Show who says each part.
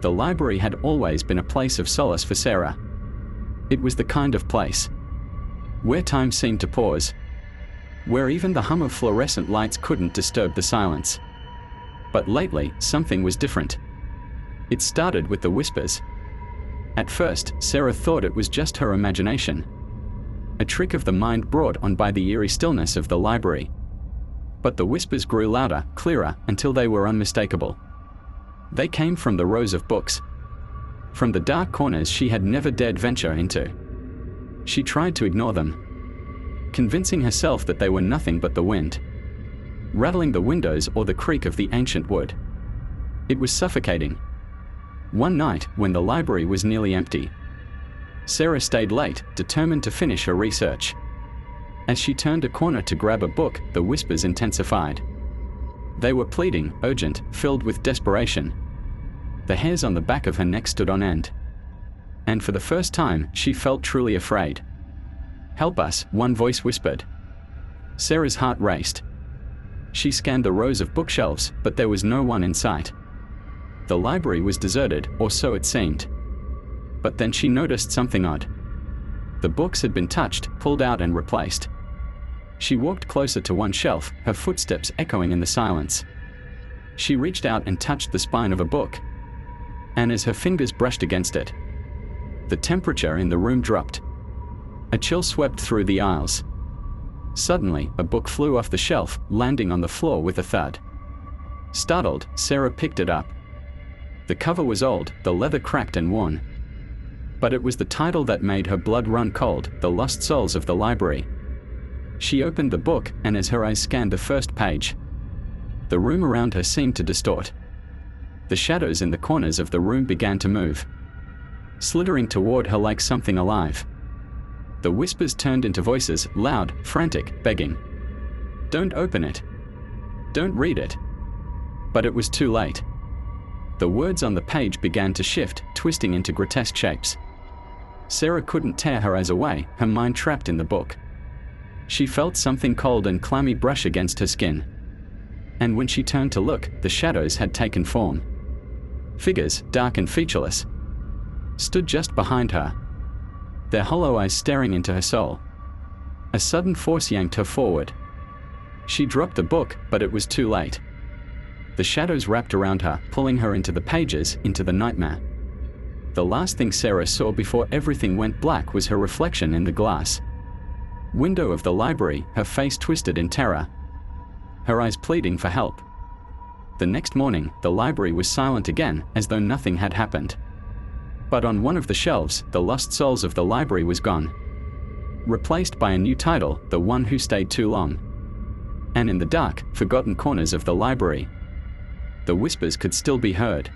Speaker 1: The library had always been a place of solace for Sarah. It was the kind of place where time seemed to pause, where even the hum of fluorescent lights couldn't disturb the silence. But lately, something was different. It started with the whispers. At first, Sarah thought it was just her imagination, a trick of the mind brought on by the eerie stillness of the library. But the whispers grew louder, clearer, until they were unmistakable. They came from the rows of books, from the dark corners she had never dared venture into. She tried to ignore them, convincing herself that they were nothing but the wind, rattling the windows or the creak of the ancient wood. It was suffocating. One night, when the library was nearly empty, Sarah stayed late, determined to finish her research. As she turned a corner to grab a book, the whispers intensified. They were pleading, urgent, filled with desperation. The hairs on the back of her neck stood on end. And for the first time, she felt truly afraid. "Help us," one voice whispered. Sarah's heart raced. She scanned the rows of bookshelves, but there was no one in sight. The library was deserted, or so it seemed. But then she noticed something odd. The books had been touched, pulled out and replaced. She walked closer to one shelf, her footsteps echoing in the silence. She reached out and touched the spine of a book. And as her fingers brushed against it, the temperature in the room dropped. A chill swept through the aisles. Suddenly, a book flew off the shelf, landing on the floor with a thud. Startled, Sarah picked it up. The cover was old, the leather cracked and worn. But it was the title that made her blood run cold, The Lost Souls of the Library. She opened the book, and as her eyes scanned the first page, the room around her seemed to distort. The shadows in the corners of the room began to move, slithering toward her like something alive. The whispers turned into voices, loud, frantic, begging. "Don't open it. Don't read it." But it was too late. The words on the page began to shift, twisting into grotesque shapes. Sarah couldn't tear her eyes away, her mind trapped in the book. She felt something cold and clammy brush against her skin. And when she turned to look, the shadows had taken form. Figures, dark and featureless, stood just behind her, their hollow eyes staring into her soul. A sudden force yanked her forward. She dropped the book, but it was too late. The shadows wrapped around her, pulling her into the pages, into the nightmare. The last thing Sarah saw before everything went black was her reflection in the glass window of the library, her face twisted in terror, her eyes pleading for help. The next morning, the library was silent again, as though nothing had happened. But on one of the shelves, The Lost Souls of the Library was gone, replaced by a new title, The One Who Stayed Too Long. And in the dark, forgotten corners of the library, the whispers could still be heard.